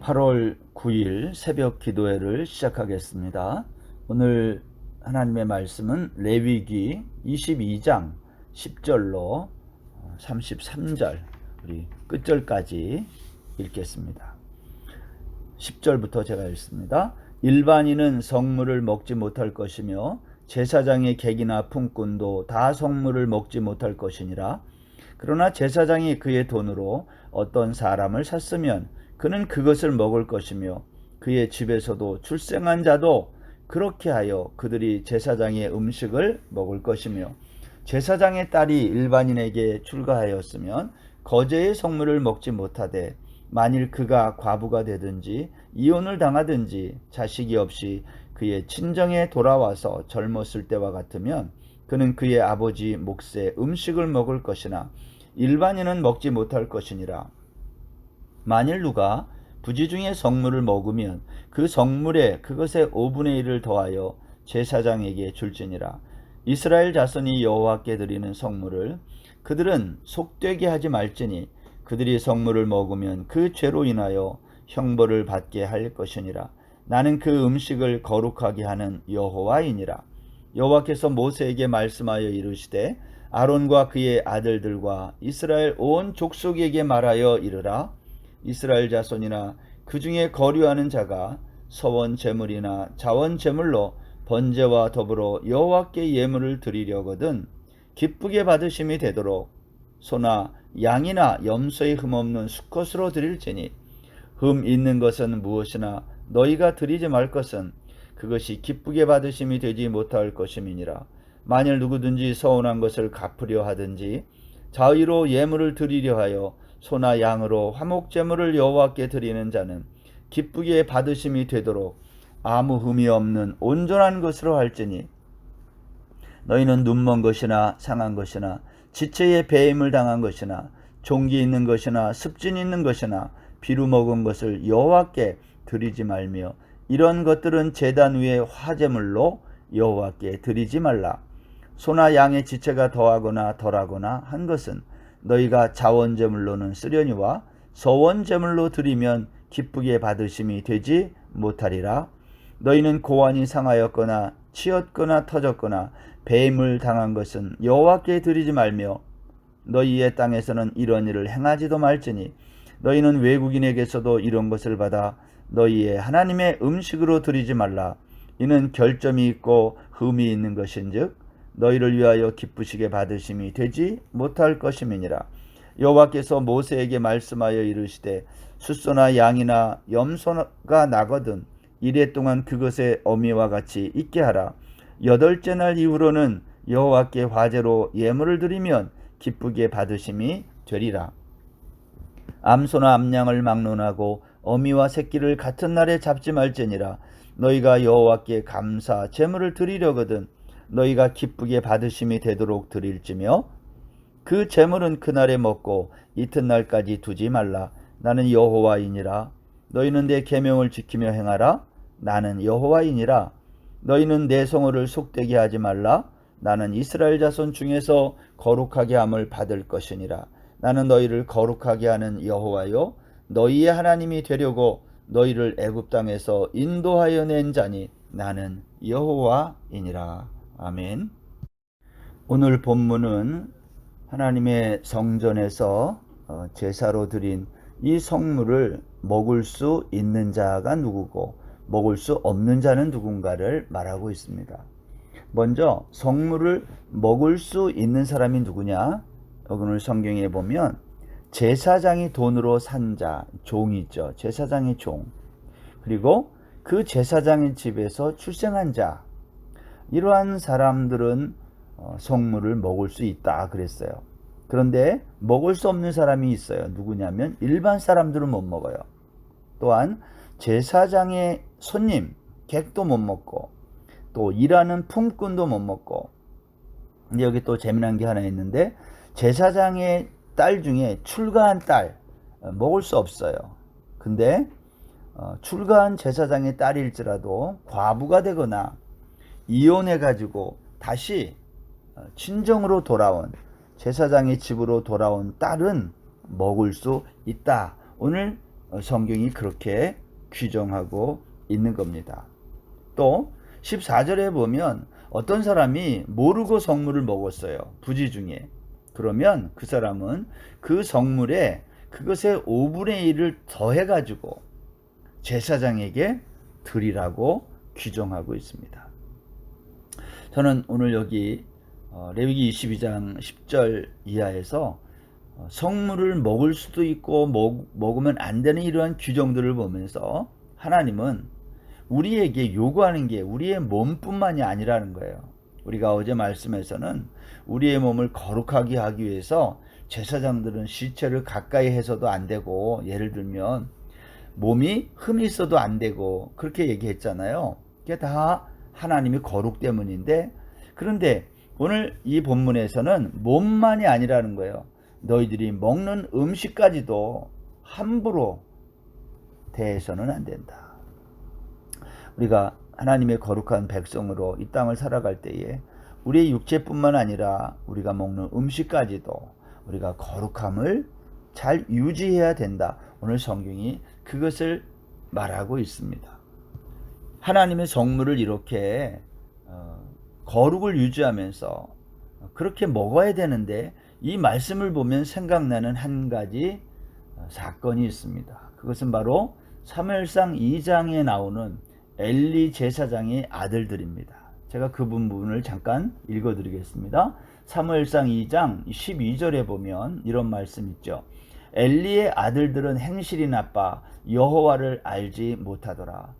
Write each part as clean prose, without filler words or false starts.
8월 9일 새벽 기도회를 시작하겠습니다. 오늘 하나님의 말씀은 레위기 22장 10절로 33절 우리 끝절까지 읽겠습니다. 10절부터 제가 읽습니다. 일반인은 성물을 먹지 못할 것이며 제사장의 객이나 품꾼도 다 성물을 먹지 못할 것이니라. 그러나 제사장이 그의 돈으로 어떤 사람을 샀으면 그는 그것을 먹을 것이며 그의 집에서도 출생한 자도 그렇게 하여 그들이 제사장의 음식을 먹을 것이며 제사장의 딸이 일반인에게 출가하였으면 거제의 성물을 먹지 못하되 만일 그가 과부가 되든지 이혼을 당하든지 자식이 없이 그의 친정에 돌아와서 젊었을 때와 같으면 그는 그의 아버지 몫의 음식을 먹을 것이나 일반인은 먹지 못할 것이니라. 만일 누가 부지 중에 성물을 먹으면 그 성물에 그것의 5분의 1을 더하여 제사장에게 줄지니라. 이스라엘 자손이 여호와께 드리는 성물을 그들은 속되게 하지 말지니 그들이 성물을 먹으면 그 죄로 인하여 형벌을 받게 할 것이니라. 나는 그 음식을 거룩하게 하는 여호와이니라. 여호와께서 모세에게 말씀하여 이르시되 아론과 그의 아들들과 이스라엘 온 족속에게 말하여 이르라. 이스라엘 자손이나 그 중에 거류하는 자가 서원 제물이나 자원 제물로 번제와 더불어 여호와께 예물을 드리려거든 기쁘게 받으심이 되도록 소나 양이나 염소의 흠없는 수컷으로 드릴지니 흠 있는 것은 무엇이나 너희가 드리지 말 것은 그것이 기쁘게 받으심이 되지 못할 것임이니라. 만일 누구든지 서운한 것을 갚으려 하든지 자의로 예물을 드리려 하여 소나 양으로 화목제물을 여호와께 드리는 자는 기쁘게 받으심이 되도록 아무 흠이 없는 온전한 것으로 할지니 너희는 눈먼 것이나 상한 것이나 지체에 배임을 당한 것이나 종기 있는 것이나 습진 있는 것이나 비루 먹은 것을 여호와께 드리지 말며 이런 것들은 제단 위에 화제물로 여호와께 드리지 말라. 소나 양의 지체가 더하거나 덜하거나 한 것은 너희가 자원제물로는 쓰려니와 서원제물로 드리면 기쁘게 받으심이 되지 못하리라. 너희는 고환이 상하였거나 치었거나 터졌거나 배임을 당한 것은 여호와께 드리지 말며 너희의 땅에서는 이런 일을 행하지도 말지니 너희는 외국인에게서도 이런 것을 받아 너희의 하나님의 음식으로 드리지 말라. 이는 결점이 있고 흠이 있는 것인즉 너희를 위하여 기쁘시게 받으심이 되지 못할 것임이니라. 여호와께서 모세에게 말씀하여 이르시되 숫소나 양이나 염소가 나거든 이레 동안 그것의 어미와 같이 있게 하라. 8째 날 이후로는 여호와께 화제로 예물을 드리면 기쁘게 받으심이 되리라. 암소나 암양을 막론하고 어미와 새끼를 같은 날에 잡지 말지니라. 너희가 여호와께 감사 제물을 드리려거든 너희가 기쁘게 받으심이 되도록 드릴지며 그 제물은 그날에 먹고 이튿날까지 두지 말라. 나는 여호와이니라. 너희는 내 계명을 지키며 행하라. 나는 여호와이니라. 너희는 내 성호를 속되게 하지 말라. 나는 이스라엘 자손 중에서 거룩하게 함을 받을 것이니라. 나는 너희를 거룩하게 하는 여호와요 너희의 하나님이 되려고 너희를 애굽 땅에서 인도하여 낸 자니 나는 여호와이니라. 아멘. 오늘 본문은 하나님의 성전에서 제사로 드린 이 성물을 먹을 수 있는 자가 누구고 먹을 수 없는 자는 누군가를 말하고 있습니다. 먼저 성물을 먹을 수 있는 사람이 누구냐? 오늘 성경에 보면 제사장이 돈으로 산 자, 종이죠. 제사장의 종. 그리고 그 제사장의 집에서 출생한 자. 이러한 사람들은 성물을 먹을 수 있다 그랬어요. 그런데 먹을 수 없는 사람이 있어요. 누구냐면 일반 사람들은 못 먹어요. 또한 제사장의 손님, 객도 못 먹고 또 일하는 품꾼도 못 먹고 근데 여기 또 재미난 게 하나 있는데 제사장의 딸 중에 출가한 딸 먹을 수 없어요. 근데 출가한 제사장의 딸일지라도 과부가 되거나 이혼해가지고 다시 친정으로 돌아온 제사장의 집으로 돌아온 딸은 먹을 수 있다. 오늘 성경이 그렇게 규정하고 있는 겁니다. 또 14절에 보면 어떤 사람이 모르고 성물을 먹었어요. 부지 중에. 그러면 그 사람은 그 성물에 그것의 5분의 1을 더해가지고 제사장에게 드리라고 규정하고 있습니다. 저는 오늘 여기 레위기 22장 10절 이하에서 성물을 먹을 수도 있고 먹으면 안 되는 이러한 규정들을 보면서 하나님은 우리에게 요구하는 게 우리의 몸뿐만이 아니라는 거예요. 우리가 어제 말씀에서는 우리의 몸을 거룩하게 하기 위해서 제사장들은 시체를 가까이 해서도 안 되고, 예를 들면 몸이 흠이 있어도 안 되고 그렇게 얘기했잖아요. 그게 다 하나님의 거룩 때문인데, 그런데 오늘 이 본문에서는 몸만이 아니라는 거예요. 너희들이 먹는 음식까지도 함부로 대해서는 안 된다. 우리가 하나님의 거룩한 백성으로 이 땅을 살아갈 때에 우리의 육체뿐만 아니라 우리가 먹는 음식까지도 우리가 거룩함을 잘 유지해야 된다. 오늘 성경이 그것을 말하고 있습니다. 하나님의 성물을 이렇게 거룩을 유지하면서 그렇게 먹어야 되는데, 이 말씀을 보면 생각나는 한 가지 사건이 있습니다. 그것은 바로 사무엘상 2장에 나오는 엘리 제사장의 아들들입니다. 제가 그 부분을 잠깐 읽어드리겠습니다. 사무엘상 2장 12절에 보면 이런 말씀 있죠. 엘리의 아들들은 행실이 나빠 여호와를 알지 못하더라.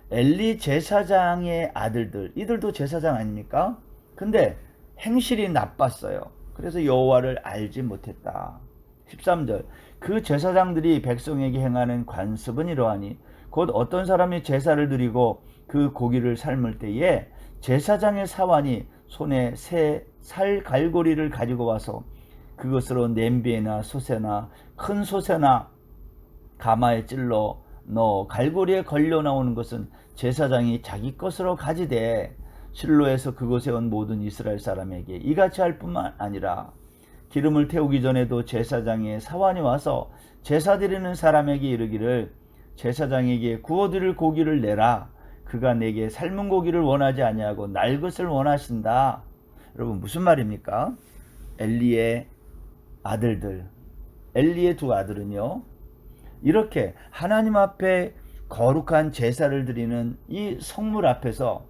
엘리 제사장의 아들들, 이들도 제사장 아닙니까? 근데 행실이 나빴어요. 그래서 여호와를 알지 못했다. 13절, 그 제사장들이 백성에게 행하는 관습은 이러하니 곧 어떤 사람이 제사를 드리고 그 고기를 삶을 때에 제사장의 사환이 손에 새 살 갈고리를 가지고 와서 그것으로 냄비에나 솥에나 큰 솥에나 가마에 찔러 넣어 갈고리에 걸려 나오는 것은 제사장이 자기 것으로 가지되 실로에서 그곳에 온 모든 이스라엘 사람에게 이같이 할 뿐만 아니라 기름을 태우기 전에도 제사장의 사환이 와서 제사 드리는 사람에게 이르기를 제사장에게 구워드릴 고기를 내라. 그가 내게 삶은 고기를 원하지 아니하고 날 것을 원하신다. 여러분, 무슨 말입니까? 엘리의 아들들, 엘리의 두 아들은요, 이렇게 하나님 앞에 거룩한 제사를 드리는 이 성물 앞에서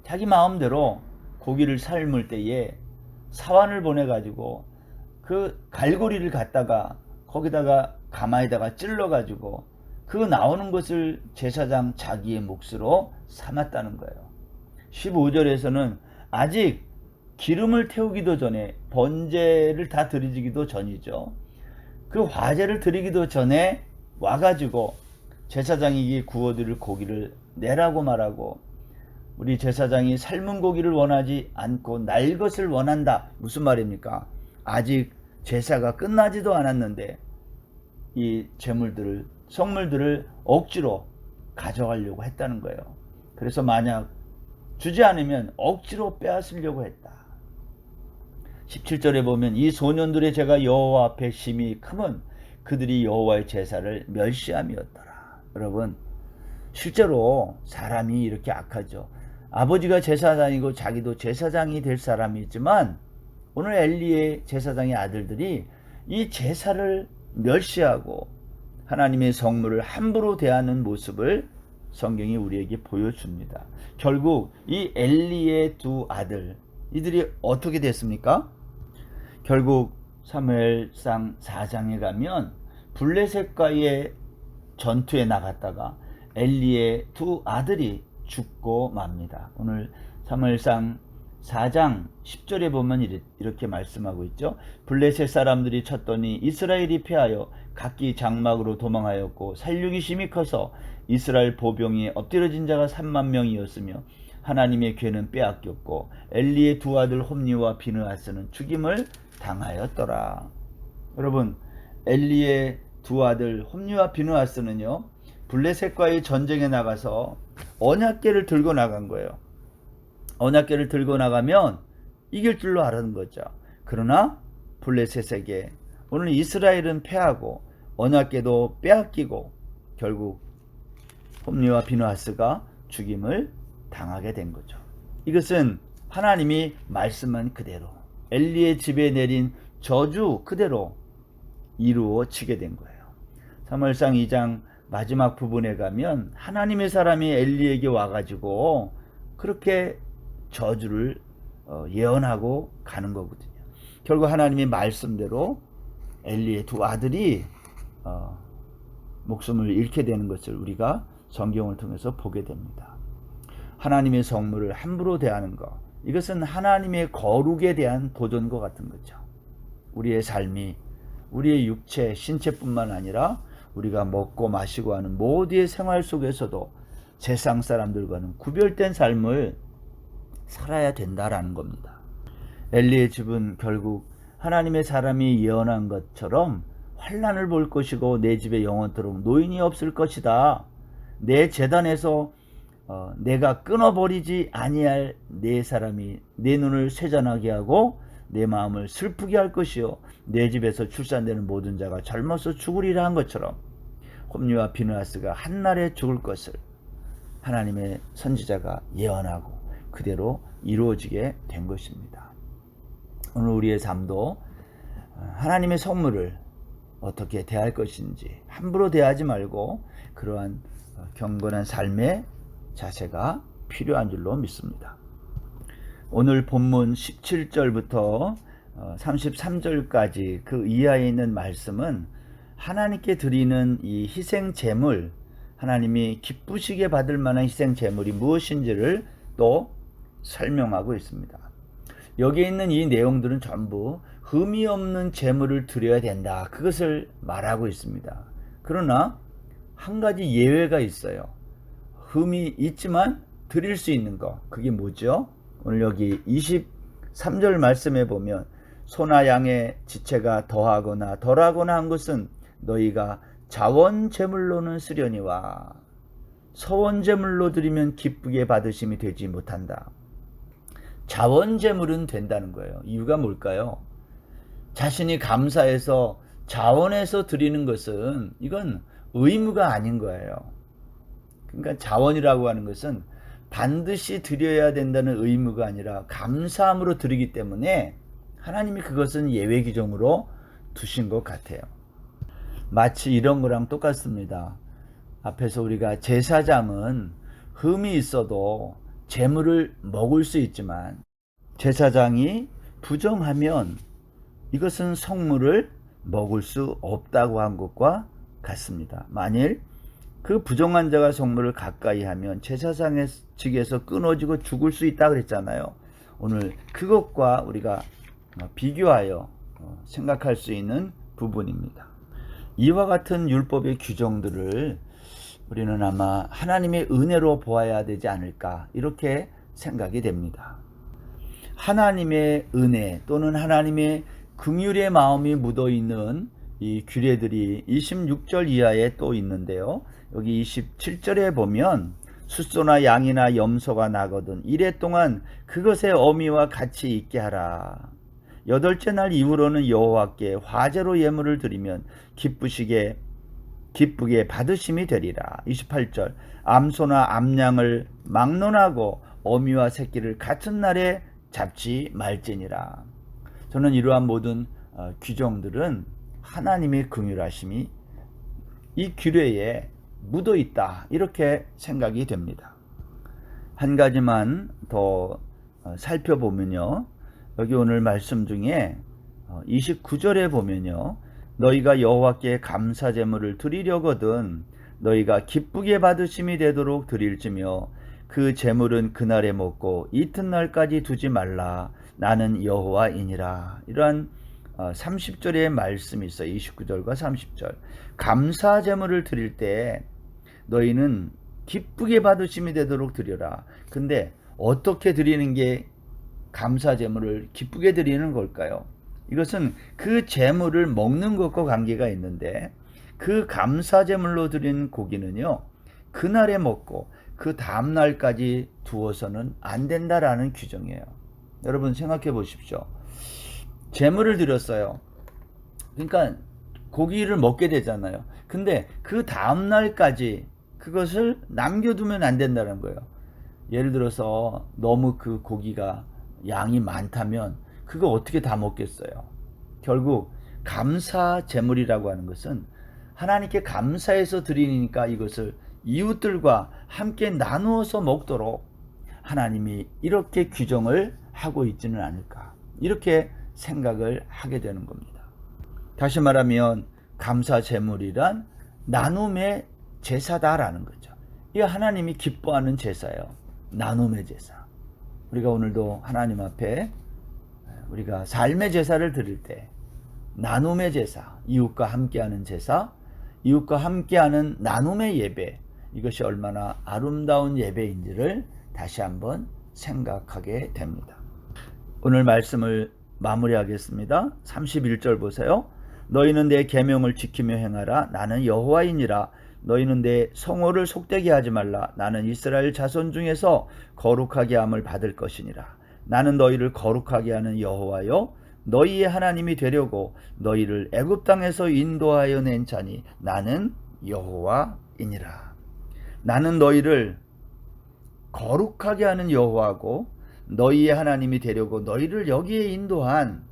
자기 마음대로 고기를 삶을 때에 사환을 보내가지고 그 갈고리를 갖다가 거기다가 가마에다가 찔러가지고 그 나오는 것을 제사장 자기의 몫으로 삼았다는 거예요. 15절에서는 아직 기름을 태우기도 전에, 번제를 다 드리기도 전이죠. 그 화제를 드리기도 전에 와가지고 제사장에게 구워드릴 고기를 내라고 말하고, 우리 제사장이 삶은 고기를 원하지 않고 날 것을 원한다. 무슨 말입니까? 아직 제사가 끝나지도 않았는데 이 제물들을, 성물들을 억지로 가져가려고 했다는 거예요. 그래서 만약 주지 않으면 억지로 빼앗으려고 했다. 17절에 보면 이 소년들의 죄가 여호와 앞에 심히 크면 그들이 여호와의 제사를 멸시함이었더라. 여러분, 실제로 사람이 이렇게 악하죠. 아버지가 제사장이고 자기도 제사장이 될 사람이 있지만 오늘 엘리의 제사장의 아들들이 이 제사를 멸시하고 하나님의 성물을 함부로 대하는 모습을 성경이 우리에게 보여줍니다. 결국 이 엘리의 두 아들, 이들이 어떻게 됐습니까? 결국 사무엘상 4장에 가면 블레셋과의 전투에 나갔다가 엘리의 두 아들이 죽고 맙니다. 오늘 사무엘상 4장 10절에 보면 이렇게 말씀하고 있죠. 블레셋 사람들이 쳤더니 이스라엘이 패하여 각기 장막으로 도망하였고 살육이 심히 커서 이스라엘 보병이 엎드려진 자가 3만 명이었으며 하나님의 괴는 빼앗겼고 엘리의 두 아들 홈니와 비느하스는 죽임을 당하였더라. 여러분, 엘리의 두 아들 홈니와 비느하스는요, 블레셋과의 전쟁에 나가서 언약궤를 들고 나간 거예요. 언약궤를 들고 나가면 이길 줄로 알았는 거죠. 그러나 블레셋에게 오늘 이스라엘은 패하고 언약궤도 빼앗기고 결국 홈리와 비느하스가 죽임을 당하게 된 거죠. 이것은 하나님이 말씀한 그대로 엘리의 집에 내린 저주 그대로 이루어지게 된 거예요. 사무엘상 2장 마지막 부분에 가면 하나님의 사람이 엘리에게 와가지고 그렇게 저주를 예언하고 가는 거거든요. 결국 하나님의 말씀대로 엘리의 두 아들이 목숨을 잃게 되는 것을 우리가 성경을 통해서 보게 됩니다. 하나님의 성물을 함부로 대하는 것, 이것은 하나님의 거룩에 대한 도전과 같은 거죠. 우리의 삶이 우리의 육체, 신체뿐만 아니라 우리가 먹고 마시고 하는 모두의 생활 속에서도 세상 사람들과는 구별된 삶을 살아야 된다라는 겁니다. 엘리의 집은 결국 하나님의 사람이 예언한 것처럼 환난을 볼 것이고 내 집에 영원토록 노인이 없을 것이다. 내 제단에서 내가 끊어버리지 아니할 내 사람이 내 눈을 쇠잔하게 하고 내 마음을 슬프게 할 것이요 내 집에서 출산되는 모든 자가 젊어서 죽으리라 한 것처럼 홈리와 비느하스가 한날에 죽을 것을 하나님의 선지자가 예언하고 그대로 이루어지게 된 것입니다. 오늘 우리의 삶도 하나님의 선물을 어떻게 대할 것인지 함부로 대하지 말고 그러한 경건한 삶의 자세가 필요한 줄로 믿습니다. 오늘 본문 17절부터 33절까지 그 이하에 있는 말씀은 하나님께 드리는 이 희생 제물, 하나님이 기쁘시게 받을 만한 희생 제물이 무엇인지를 또 설명하고 있습니다. 여기에 있는 이 내용들은 전부 흠이 없는 제물을 드려야 된다. 그것을 말하고 있습니다. 그러나 한 가지 예외가 있어요. 흠이 있지만 드릴 수 있는 것. 그게 뭐죠? 오늘 여기 23절 말씀에 보면 소나 양의 지체가 더하거나 덜하거나 한 것은 너희가 자원 제물로는 쓰려니와 서원 제물로 드리면 기쁘게 받으심이 되지 못한다. 자원 제물은 된다는 거예요. 이유가 뭘까요? 자신이 감사해서 자원해서 드리는 것은 이건 의무가 아닌 거예요. 그러니까 자원이라고 하는 것은 반드시 드려야 된다는 의무가 아니라 감사함으로 드리기 때문에 하나님이 그것은 예외 규정으로 두신 것 같아요. 마치 이런 거랑 똑같습니다. 앞에서 우리가 제사장은 흠이 있어도 제물을 먹을 수 있지만 제사장이 부정하면 이것은 성물을 먹을 수 없다고 한 것과 같습니다. 만일 그 부정한 자가 성물을 가까이 하면 제사장 측에서 끊어지고 죽을 수 있다 그랬잖아요. 오늘 그것과 우리가 비교하여 생각할 수 있는 부분입니다. 이와 같은 율법의 규정들을 우리는 아마 하나님의 은혜로 보아야 되지 않을까 이렇게 생각이 됩니다. 하나님의 은혜 또는 하나님의 긍휼의 마음이 묻어있는 이 규례들이 26절 이하에 또 있는데요. 여기 27절에 보면 숫소나 양이나 염소가 나거든 이래 동안 그것의 어미와 같이 있게 하라. 여덟째 날 이후로는 여호와께 화제로 예물을 드리면 기쁘게 받으심이 되리라. 28절 암소나 암양을 막론하고 어미와 새끼를 같은 날에 잡지 말지니라. 저는 이러한 모든 규정들은 하나님의 긍휼하심이 이 규례에 묻어 있다 이렇게 생각이 됩니다. 한 가지만 더 살펴보면요. 여기 오늘 말씀 중에 29절에 보면요. 너희가 여호와께 감사 제물을 드리려거든 너희가 기쁘게 받으심이 되도록 드릴지며 그 제물은 그날에 먹고 이튿날까지 두지 말라. 나는 여호와이니라. 이러한 30절의 말씀이 있어요. 29절과 30절. 감사 제물을 드릴 때 너희는 기쁘게 받으심이 되도록 드려라. 근데 어떻게 드리는 게 감사 제물을 기쁘게 드리는 걸까요? 이것은 그 제물을 먹는 것과 관계가 있는데 그 감사 제물로 드린 고기는요. 그날에 먹고 그 다음날까지 두어서는 안 된다라는 규정이에요. 여러분 생각해 보십시오. 제물을 드렸어요. 그러니까 고기를 먹게 되잖아요. 근데 그 다음날까지 그것을 남겨두면 안 된다는 거예요. 예를 들어서 너무 그 고기가 양이 많다면 그거 어떻게 다 먹겠어요. 결국 감사 제물이라고 하는 것은 하나님께 감사해서 드리니까 이것을 이웃들과 함께 나누어서 먹도록 하나님이 이렇게 규정을 하고 있지는 않을까, 이렇게 생각을 하게 되는 겁니다. 다시 말하면 감사 제물이란 나눔의 제사다라는 거죠. 이거 하나님이 기뻐하는 제사예요. 나눔의 제사. 우리가 오늘도 하나님 앞에 우리가 삶의 제사를 드릴 때 나눔의 제사, 이웃과 함께하는 제사, 이웃과 함께하는 나눔의 예배, 이것이 얼마나 아름다운 예배인지를 다시 한번 생각하게 됩니다. 오늘 말씀을 마무리하겠습니다. 31절 보세요. 너희는 내 계명을 지키며 행하라. 나는 여호와이니라. 너희는 내 성호를 속되게 하지 말라. 나는 이스라엘 자손 중에서 거룩하게 함을 받을 것이니라. 나는 너희를 거룩하게 하는 여호와요 너희의 하나님이 되려고 너희를 애굽 땅에서 인도하여 낸 자니 나는 여호와이니라. 나는 너희를 거룩하게 하는 여호와고 너희의 하나님이 되려고 너희를 여기에 인도한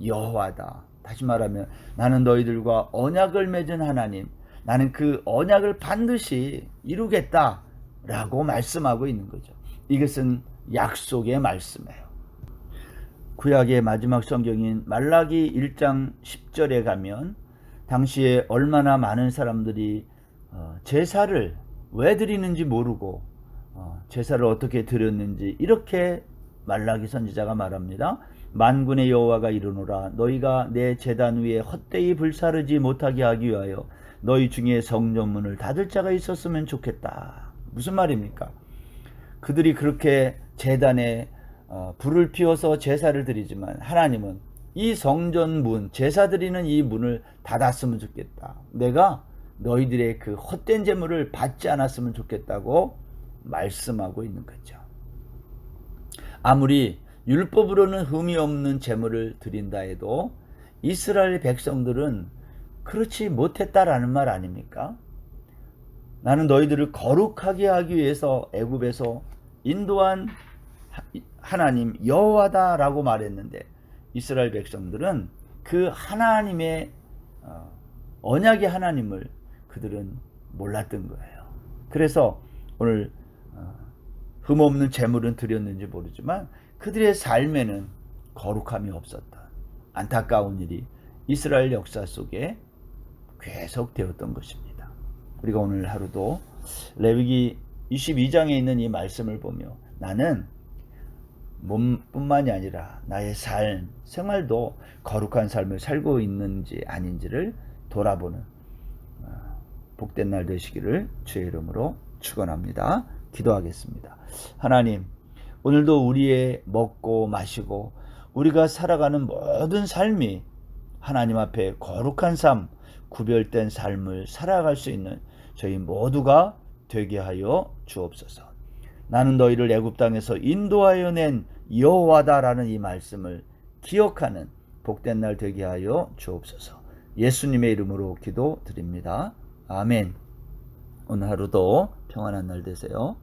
여호와다. 다시 말하면 나는 너희들과 언약을 맺은 하나님, 나는 그 언약을 반드시 이루겠다라고 말씀하고 있는 거죠. 이것은 약속의 말씀이에요. 구약의 마지막 성경인 말라기 1장 10절에 가면 당시에 얼마나 많은 사람들이 제사를 왜 드리는지 모르고 제사를 어떻게 드렸는지 이렇게 말라기 선지자가 말합니다. 만군의 여호와가 이르노라. 너희가 내 제단 위에 헛되이 불사르지 못하게 하기 위하여 너희 중에 성전문을 닫을 자가 있었으면 좋겠다. 무슨 말입니까? 그들이 그렇게 제단에 불을 피워서 제사를 드리지만 하나님은 이 성전문, 제사 드리는 이 문을 닫았으면 좋겠다. 내가 너희들의 그 헛된 제물을 받지 않았으면 좋겠다고 말씀하고 있는 거죠. 아무리 율법으로는 흠이 없는 제물을 드린다 해도 이스라엘 백성들은 그렇지 못했다라는 말 아닙니까? 나는 너희들을 거룩하게 하기 위해서 애굽에서 인도한 하나님 여호와다라고 말했는데 이스라엘 백성들은 그 하나님의 언약의 하나님을 그들은 몰랐던 거예요. 그래서 오늘 흠없는 제물은 드렸는지 모르지만 그들의 삶에는 거룩함이 없었던 안타까운 일이 이스라엘 역사 속에 계속되었던 것입니다. 우리가 오늘 하루도 레위기 22장에 있는 이 말씀을 보며 나는 몸뿐만이 아니라 나의 삶, 생활도 거룩한 삶을 살고 있는지 아닌지를 돌아보는 복된 날 되시기를 주의 이름으로 축원합니다. 기도하겠습니다. 하나님, 오늘도 우리의 먹고 마시고 우리가 살아가는 모든 삶이 하나님 앞에 거룩한 삶, 구별된 삶을 살아갈 수 있는 저희 모두가 되게 하여 주옵소서. 나는 너희를 애굽 땅에서 인도하여 낸 여호와다라는 이 말씀을 기억하는 복된 날 되게 하여 주옵소서. 예수님의 이름으로 기도드립니다. 아멘. 오늘 하루도 평안한 날 되세요.